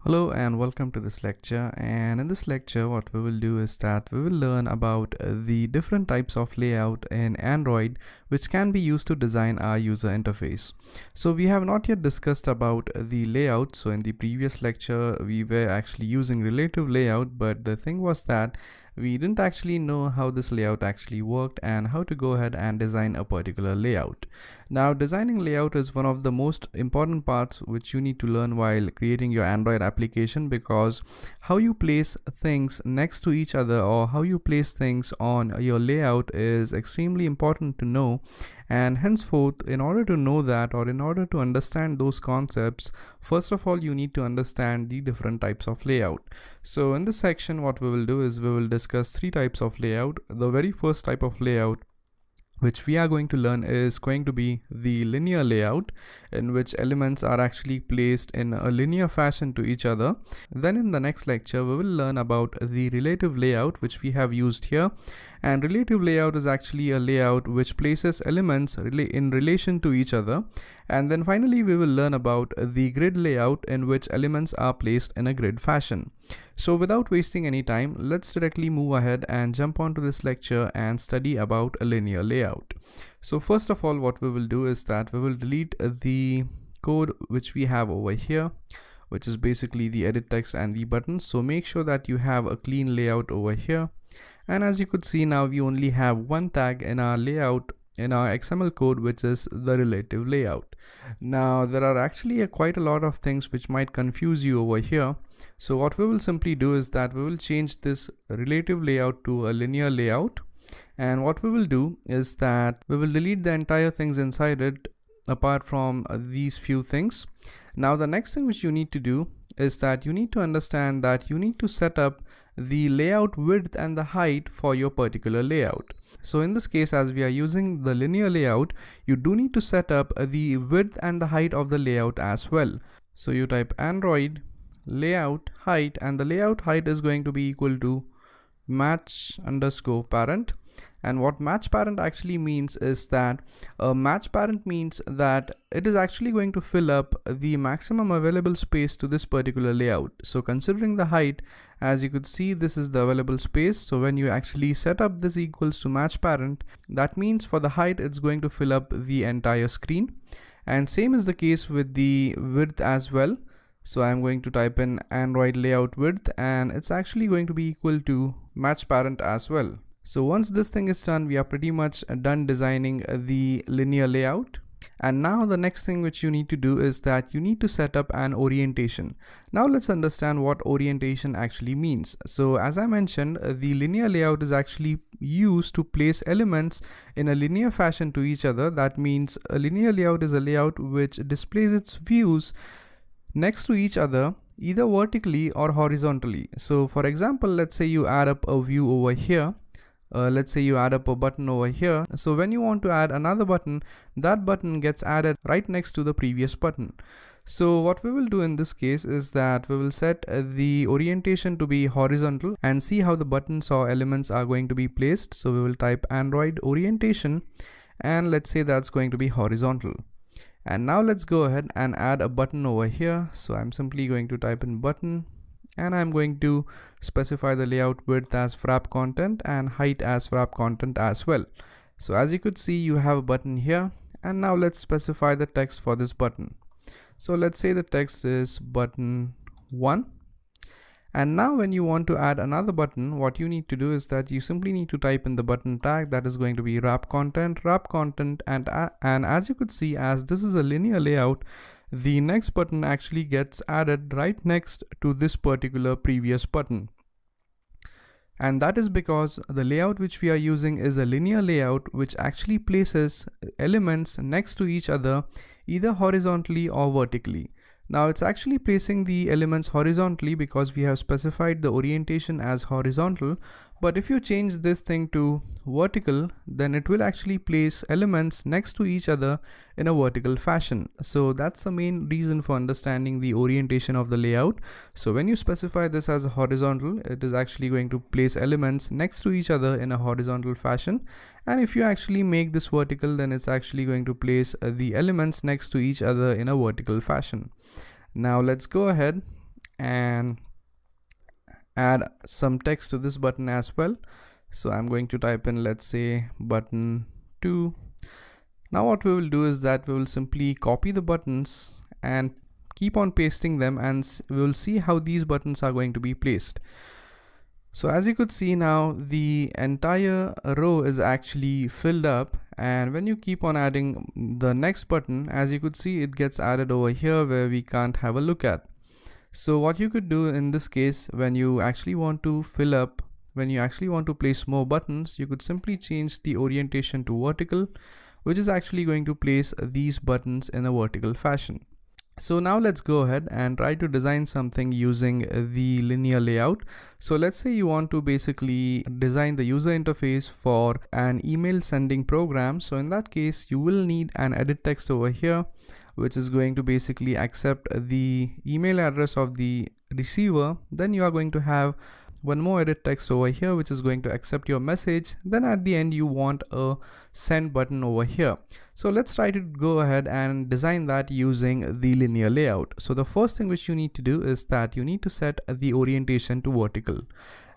Hello and welcome to this lecture, and in this lecture what we will do is that we will learn about the different types of layout in Android which can be used to design our user interface. So we have not yet discussed about the layout. So in the previous lecture we were actually using relative layout, but the thing was that we didn't actually know how this layout actually worked and how to go ahead and design a particular layout. Now, designing layout is one of the most important parts which you need to learn while creating your Android application, because how you place things next to each other or how you place things on your layout is extremely important to know. And henceforth, in order to know that, or in order to understand those concepts, first of all you need to understand the different types of layout. So in this section what we will do is we will discuss three types of layout. The very first type of layout which we are going to learn is going to be the linear layout, in which elements are actually placed in a linear fashion to each other. Then in the next lecture we will learn about the relative layout, which we have used here. And relative layout is actually a layout which places elements in relation to each other. And then finally we will learn about the grid layout, in which elements are placed in a grid fashion. So without wasting any time, let's directly move ahead and jump onto this lecture and study about a linear layout. So first of all, what we will do is that we will delete the code which we have over here, which is basically the edit text and the buttons. So make sure that you have a clean layout over here. And as you could see, now we only have one tag in our layout in our XML code, which is the relative layout. Now there are actually quite a lot of things which might confuse you over here. So what we will simply do is that we will change this relative layout to a linear layout. And what we will do is that we will delete the entire things inside it apart from these few things. Now the next thing which you need to do is that you need to understand that you need to set up the layout width and the height for your particular layout. So in this case, as we are using the linear layout, you do need to set up the width and the height of the layout as well. So you type Android layout height, and the layout height is going to be equal to match_parent. And what match parent actually means is that match parent means that it is actually going to fill up the maximum available space to this particular layout. So considering the height, as you could see, this is the available space. So when you actually set up this equals to match parent, that means for the height it's going to fill up the entire screen. And same is the case with the width as well. So I'm going to type in Android layout width, and it's actually going to be equal to match parent as well. So once this thing is done, we are pretty much done designing the linear layout. And now the next thing which you need to do is that you need to set up an orientation. Now let's understand what orientation actually means. So as I mentioned, the linear layout is actually used to place elements in a linear fashion to each other. That means a linear layout is a layout which displays its views next to each other, either vertically or horizontally. So for example, let's say you add up a view over here. Let's say you add up a button over here. So when you want to add another button, that button gets added right next to the previous button. So what we will do in this case is that we will set the orientation to be horizontal and see how the buttons or elements are going to be placed. So we will type Android orientation, and let's say that's going to be horizontal. And now let's go ahead and add a button over here. So I'm simply going to type in button, and I'm going to specify the layout width as frap content and height as frap content as well. So as you could see, you have a button here, and now let's specify the text for this button. So let's say the text is button 1. And now when you want to add another button, what you need to do is that you simply need to type in the button tag, that is going to be wrap content, and as you could see, as this is a linear layout, the next button actually gets added right next to this particular previous button. And that is because the layout which we are using is a linear layout which actually places elements next to each other, either horizontally or vertically. Now it's actually placing the elements horizontally because we have specified the orientation as horizontal, but if you change this thing to vertical, then it will actually place elements next to each other in a vertical fashion. So that's the main reason for understanding the orientation of the layout. So when you specify this as horizontal, it is actually going to place elements next to each other in a horizontal fashion. And if you actually make this vertical, then it's actually going to place the elements next to each other in a vertical fashion. Now let's go ahead and add some text to this button as well. So I'm going to type in, let's say, button 2. Now what we will do is that we will simply copy the buttons and keep on pasting them, and we will see how these buttons are going to be placed. So as you could see now, the entire row is actually filled up, and when you keep on adding the next button, as you could see, it gets added over here where we can't have a look at. So what you could do in this case, when you actually want to place more buttons, you could simply change the orientation to vertical, which is actually going to place these buttons in a vertical fashion. So now let's go ahead and try to design something using the linear layout. So let's say you want to basically design the user interface for an email sending program. So in that case, you will need an edit text over here, which is going to basically accept the email address of the receiver. Then you are going to have one more edit text over here, which is going to accept your message. Then at the end, you want a send button over here. So let's try to go ahead and design that using the linear layout. So the first thing which you need to do is that you need to set the orientation to vertical.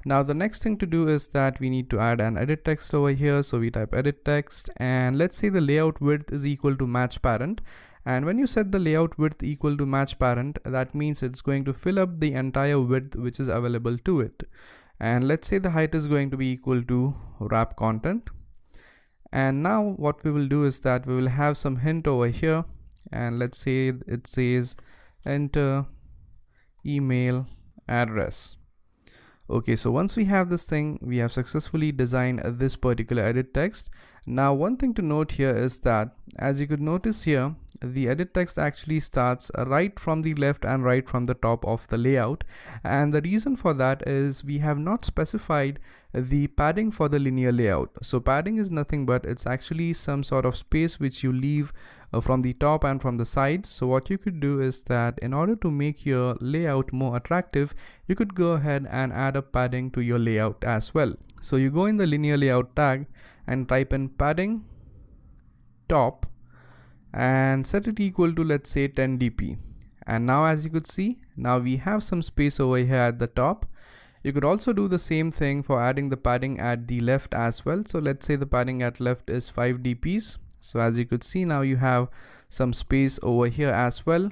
Now the next thing to do is that we need to add an edit text over here. So we type edit text, and let's say the layout width is equal to match parent. And when you set the layout width equal to match parent, that means it's going to fill up the entire width which is available to it. And let's say the height is going to be equal to wrap content. And now what we will do is that we will have some hint over here, and let's say it says enter email address. Okay, so once we have this thing, we have successfully designed this particular edit text. Now one thing to note here is that, as you could notice here, the edit text actually starts right from the left and right from the top of the layout, and the reason for that is we have not specified the padding for the linear layout. So padding is nothing but it's actually some sort of space which you leave from the top and from the sides. So what you could do is that in order to make your layout more attractive, you could go ahead and add a padding to your layout as well. So you go in the linear layout tag and type in padding top and set it equal to, let's say, 10 dp. And now as you could see, now we have some space over here at the top. You could also do the same thing for adding the padding at the left as well. So let's say the padding at left is 5 dps. So as you could see, now you have some space over here as well.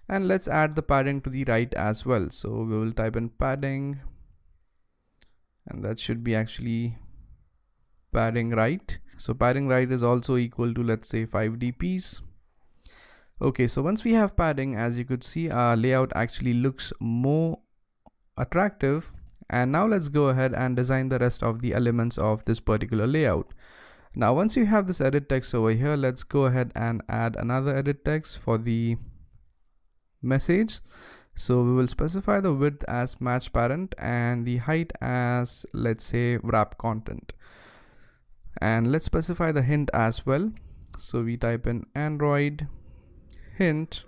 And let's add the padding to the right as well. So we will type in padding, and that should be actually padding right. So padding right is also equal to, let's say, 5 dps. Okay, so once we have padding, as you could see, our layout actually looks more attractive. And now let's go ahead and design the rest of the elements of this particular layout. Now once you have this edit text over here, let's go ahead and add another edit text for the message. So we will specify the width as match parent and the height as, let's say, wrap content. And let's specify the hint as well. So we type in Android hint,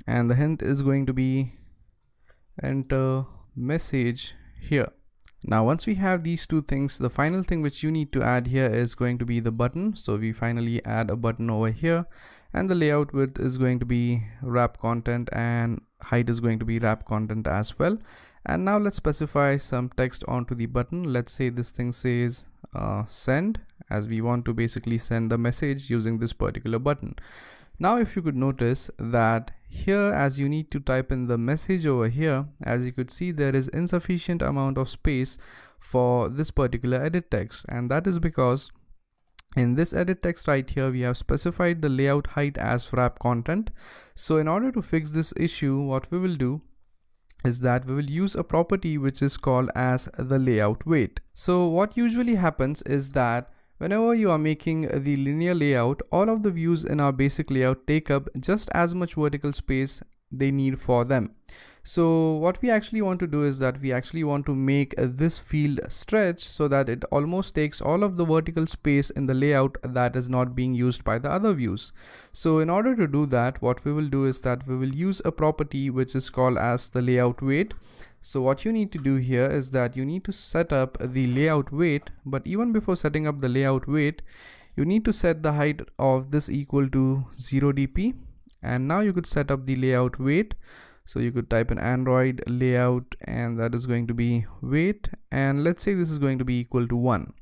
and the hint is going to be enter message here. Now once we have these two things, the final thing which you need to add here is going to be the button. So we finally add a button over here, and the layout width is going to be wrap content and height is going to be wrap content as well. And now let's specify some text onto the button. Let's say this thing says send, as we want to basically send the message using this particular button. Now if you could notice that here, as you need to type in the message over here, as you could see, there is insufficient amount of space for this particular edit text, and that is because in this edit text right here, we have specified the layout height as wrap content. So in order to fix this issue, what we will do is that we will use a property which is called as the layout weight. So what usually happens is that whenever you are making the linear layout, all of the views in our basic layout take up just as much vertical space they need for them. So what we actually want to do is that we actually want to make this field stretch so that it almost takes all of the vertical space in the layout that is not being used by the other views. So in order to do that, what we will do is that we will use a property which is called as the layout weight. So what you need to do here is that you need to set up the layout weight, but even before setting up the layout weight, you need to set the height of this equal to 0 dp. And now you could set up the layout weight. So you could type in Android layout, and that is going to be weight, and let's say this is going to be equal to 1.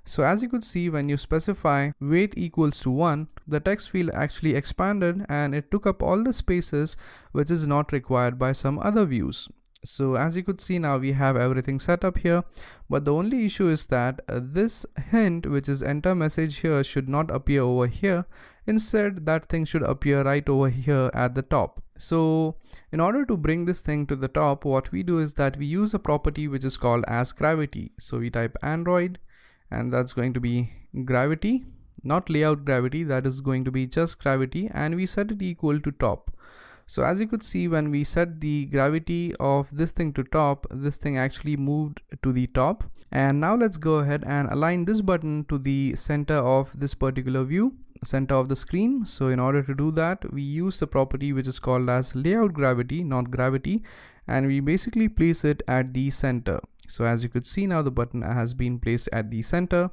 So as you could see, when you specify weight equals to 1, the text field actually expanded and it took up all the spaces which is not required by some other views. So as you could see, now we have everything set up here, but the only issue is that this hint, which is enter message here, should not appear over here. Instead, that thing should appear right over here at the top. So in order to bring this thing to the top, what we do is that we use a property which is called as gravity. So we type Android, and that's going to be gravity, not layout gravity, that is going to be just gravity, and we set it equal to top. So as you could see, when we set the gravity of this thing to top, this thing actually moved to the top. And now let's go ahead and align this button to the center of this particular view, center of the screen. So in order to do that, we use the property which is called as layout gravity, not gravity, and we basically place it at the center. So as you could see, now the button has been placed at the center,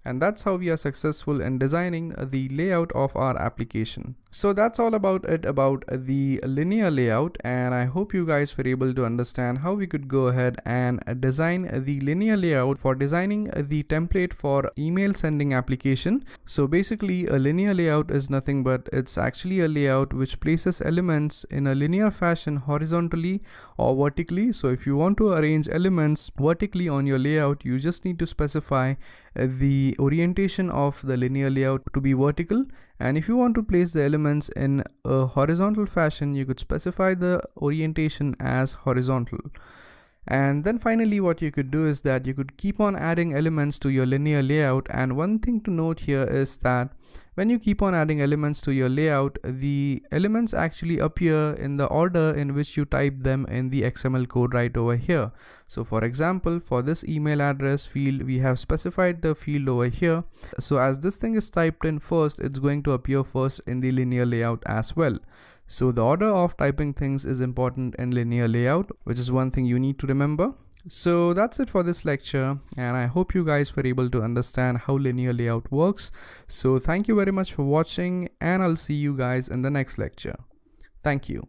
and that's how we are successful in designing the layout of our application. So that's all about it about the linear layout, and I hope you guys were able to understand how we could go ahead and design the linear layout for designing the template for email sending application. So basically, a linear layout is nothing but it's actually a layout which places elements in a linear fashion horizontally or vertically. So if you want to arrange elements vertically on your layout, you just need to specify the orientation of the linear layout to be vertical, and if you want to place the elements in a horizontal fashion, you could specify the orientation as horizontal. And then finally, what you could do is that you could keep on adding elements to your linear layout. And one thing to note here is that when you keep on adding elements to your layout, the elements actually appear in the order in which you type them in the XML code right over here. So for example, for this email address field, we have specified the field over here. So as this thing is typed in first, it's going to appear first in the linear layout as well. So the order of typing things is important in linear layout, which is one thing you need to remember. So that's it for this lecture, and I hope you guys were able to understand how linear layout works. So thank you very much for watching, and I'll see you guys in the next lecture. Thank you.